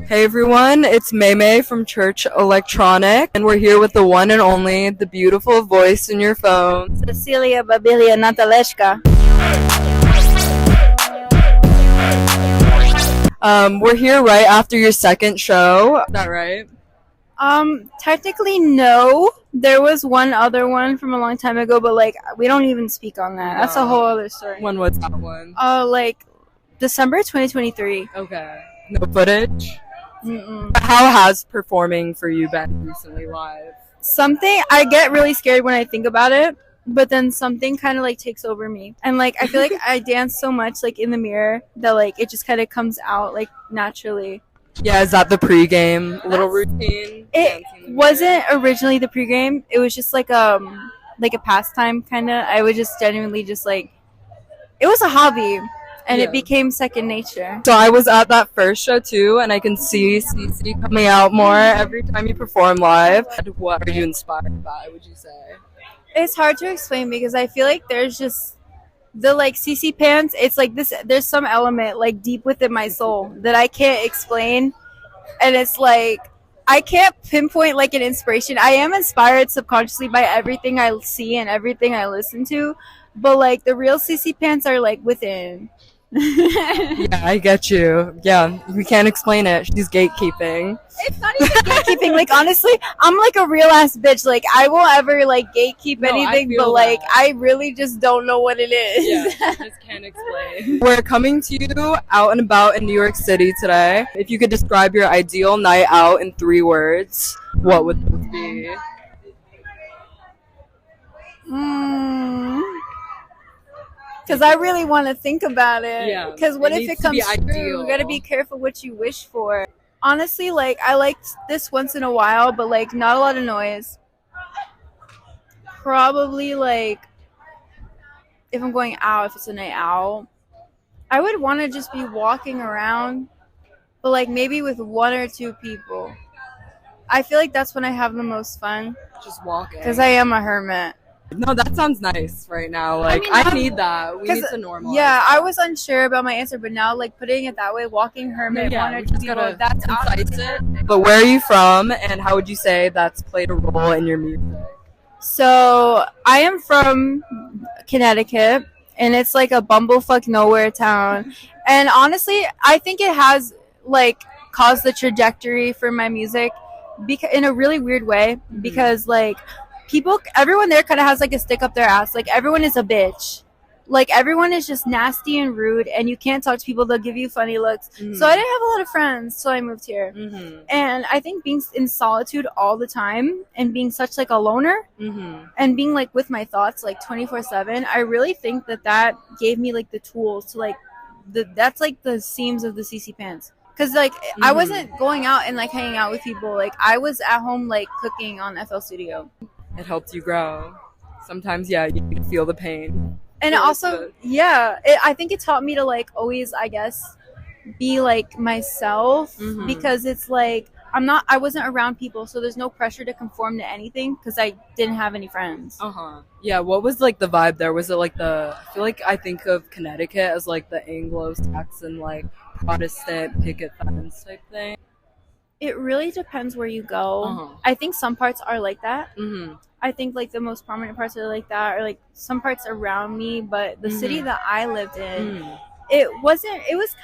Hey everyone, it's Maymay from Church Electronic, and we're here with the one and only, the beautiful voice in your phone, Cecilia Babilia Nataleshka. We're here right after your second show. Is that right? Technically no. There was one other one from a long time ago, but like we don't even speak on that. That's a whole other story. When was that one? Like December 2023. Okay. No footage? Mm-mm. How has performing for you been recently live? Something I get really scared when I think about it, but then something kind of like takes over me, and like I feel like I dance so much like in the mirror that like it just kind of comes out like naturally. Yeah, is that the pregame little routine? It wasn't originally the pregame. It was just like a pastime kind of. I would just genuinely just like it was a hobby. And it became second nature. So I was at that first show too, and I can see Cece coming out more every time you perform live. What are you inspired by, would you say? It's hard to explain because I feel like there's just the like Cece pants. It's like this. There's some element like deep within my soul that I can't explain, and it's like I can't pinpoint like an inspiration. I am inspired subconsciously by everything I see and everything I listen to, but like the real Cece pants are like within. Yeah, I get you. Yeah, we can't explain it. She's gatekeeping. It's not even gatekeeping. Like honestly, I'm like a real ass bitch. Like I won't ever like gatekeep anything, but like I really just don't know what it is. Yeah, I just can't explain. We're coming to you out and about in New York City today. If you could describe your ideal night out in 3 words, what would those be? Because I really want to think about it. Yeah. Because what if it comes true? You got to be careful what you wish for. Honestly, like, I liked this once in a while, but, like, not a lot of noise. Probably, like, if I'm going out, if it's a night out, I would want to just be walking around, but, like, maybe with 1 or 2 people. I feel like that's when I have the most fun. Just walking. Because I am a hermit. No, that sounds nice right now. Like, I need that. We need to normalize. Yeah, I was unsure about my answer, but now, like, putting it that way, walking hermit, 1 or 2 people, that's it. But where are you from, and how would you say that's played a role in your music? So, I am from Connecticut, and it's, like, a bumblefuck nowhere town. And honestly, I think it has, like, caused the trajectory for my music in a really weird way, because, like, everyone there kind of has like a stick up their ass. Like everyone is a bitch. Like everyone is just nasty and rude, and you can't talk to people. They'll give you funny looks. Mm-hmm. So I didn't have a lot of friends, so I moved here. Mm-hmm. And I think being in solitude all the time and being such like a loner and being like with my thoughts like 24/7, I really think that gave me like the tools to like that's like the seams of the Cece pants. Because, like, I wasn't going out and, like, hanging out with people. Like, I was at home, like, cooking on FL Studio. It helped you grow. Sometimes, yeah, you can feel the pain. And also, I think it taught me to, like, always, I guess, be, like, myself. Because it's, like, I wasn't around people, so there's no pressure to conform to anything because I didn't have any friends. Yeah, what was, like, the vibe there? Was it, like, I feel like I think of Connecticut as, like, the Anglo-Saxon, like, Protestant picket fence type thing. It really depends where you go. I think some parts are like that. I think like the most prominent parts are like that, or like some parts around me. But the city that I lived in, it was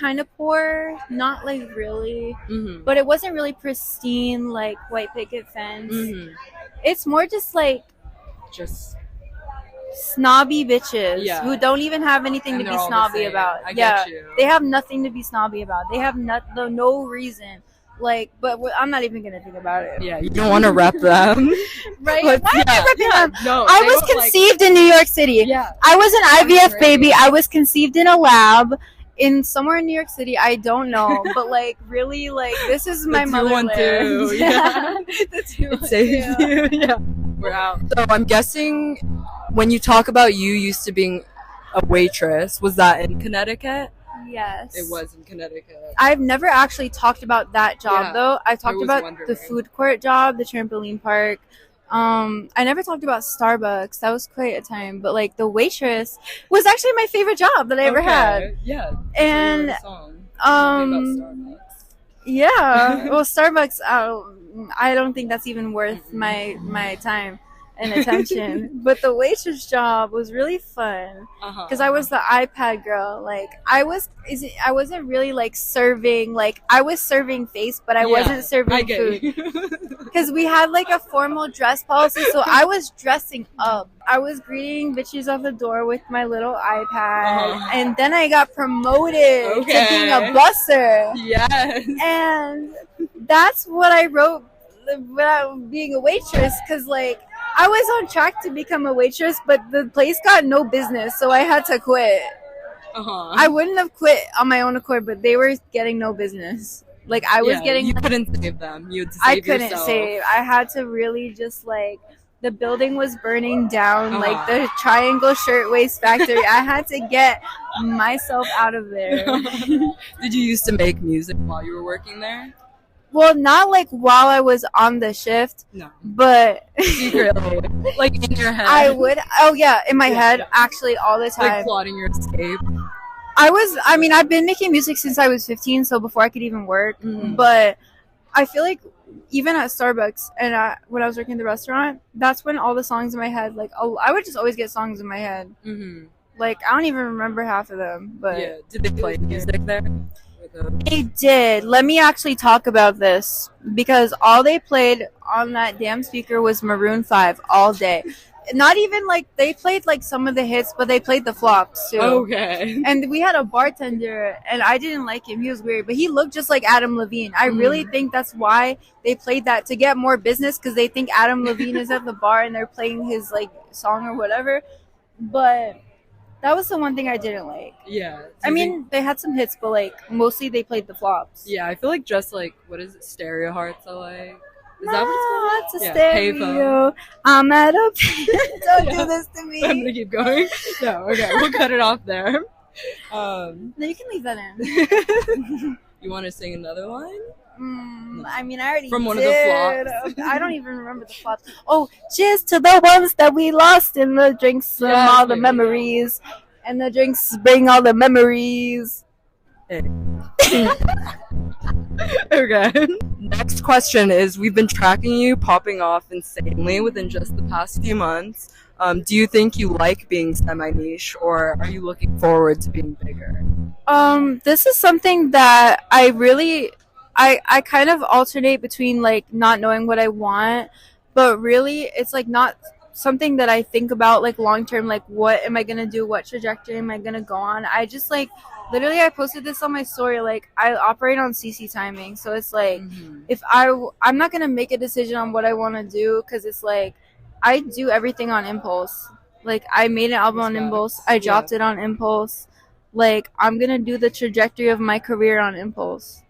kind of poor, not like really, but it wasn't really pristine like white picket fence. It's more just like snobby bitches who don't even have anything to be snobby about. They have nothing to be snobby about. They have no reason. Like, but I'm not even gonna think about it. Yeah, you don't want to rep them, right? Why am I repping them? No, I was conceived in New York City. Yeah, I was an IVF baby. I was conceived in a lab in somewhere in New York City. I don't know, but like really, like this is my motherland. Yeah, the 212. Yeah, we're out. So I'm guessing when you talk about you used to being a waitress, was that in Connecticut? Yes. It was in Connecticut. I've never actually talked about that job though. I've talked about the food court job, the trampoline park. I never talked about Starbucks. That was quite a time. But like the waitress was actually my favorite job that I ever had. Yeah. And Yeah. Well, Starbucks, I don't think that's even worth my time and attention. But the waitress job was really fun because I was the iPad girl. Like I wasn't really like serving. Like I was serving face, but I wasn't serving food. Because we had like a formal dress policy, so I was dressing up. I was greeting bitches off the door with my little iPad, and then I got promoted to being a busser. Yes. And that's what I wrote about being a waitress, because like I was on track to become a waitress, but the place got no business, so I had to quit. I wouldn't have quit on my own accord, but they were getting no business. Like I was getting. You couldn't save them. You had to save I couldn't yourself. save. I had to really just like. The building was burning down, like the Triangle Shirtwaist Factory. I had to get myself out of there. Did you used to make music while you were working there? Well, not like while I was on the shift. No. But secretly, like in your head. I would. Oh yeah, in my head, actually, all the time. Like plotting your escape. I've been making music since I was 15, so before I could even work. But I feel like even at Starbucks and when I was working at the restaurant, that's when all the songs in my head, like, I would just always get songs in my head. Like, I don't even remember half of them. But yeah, did they play music there? They did. Let me actually talk about this, because all they played on that damn speaker was Maroon 5 all day. Not even like they played like some of the hits, but they played the flops too. Okay. And we had a bartender, and I didn't like him. He was weird, but he looked just like Adam Levine. I really think that's why they played that, to get more business, because they think Adam Levine is at the bar and they're playing his like song or whatever. But that was the one thing I didn't like. Yeah. I mean, they had some hits, but like mostly they played the flops. Yeah, I feel like just like, what is it, Stereo Hearts I like. Is no, that what it's it's a called? stereo. I'm at a don't do this to me. I'm gonna keep going. No, okay, we'll cut it off there. No, you can leave that in. You want to sing another line? I mean, I already from one did. of the flops. I don't even remember the flops. Oh, cheers to the ones that we lost in the drinks from all the memories. And the drinks bring all the memories. Okay. Next question is, we've been tracking you popping off insanely within just the past few months. Do you think you like being semi-niche, or are you looking forward to being bigger? This is something that I kind of alternate between like not knowing what I want, but really it's like not something that I think about like long term, like what am I gonna do, what trajectory am I gonna go on. I just like literally, I posted this on my story, like I operate on CC timing, so it's like if I'm not gonna make a decision on what I want to do, because it's like I do everything on impulse. Like I made an album on impulse, I dropped it on impulse. Like I'm gonna do the trajectory of my career on impulse.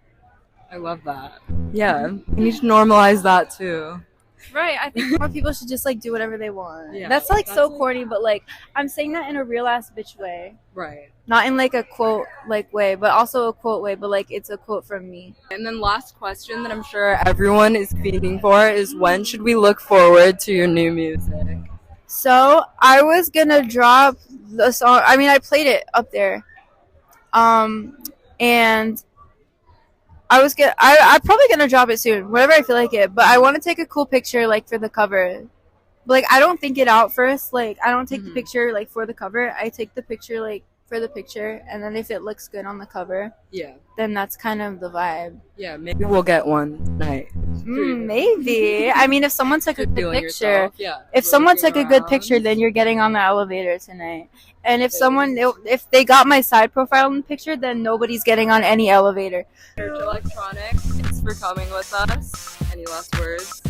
I love that. Yeah, we need to normalize that too. Right, I think more people should just like do whatever they want. Yeah, that's like so corny, but like I'm saying that in a real ass bitch way. Right. Not in like a quote like way, but also a quote way, but like it's a quote from me. And then last question that I'm sure everyone is fiending for is, when should we look forward to your new music? So I was gonna drop the song. I mean, I played it up there, and I'm probably gonna drop it soon, whenever I feel like it. But I want to take a cool picture, like for the cover. Like I don't think it out first. Like I don't take the picture like for the cover. I take the picture like for the picture, and then if it looks good on the cover, then that's kind of the vibe. Yeah, maybe we'll get one tonight. Maybe. I mean, if someone took a good picture, then you're getting on the elevator tonight. And if they got my side profile in the picture, then nobody's getting on any elevator. Church Electronics, thanks for coming with us. Any last words?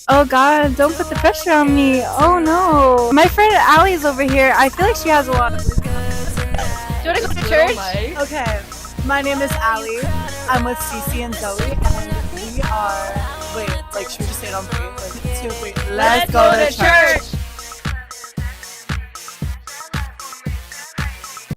Oh God, don't put the pressure on me. Oh no. My friend Allie's over here. I feel like she has a lot of business. Do you want to go to church? Okay. My name is Allie. I'm with Cece and Zoe, and we are... Wait, like, should we just say it on three? Like, let's go to church.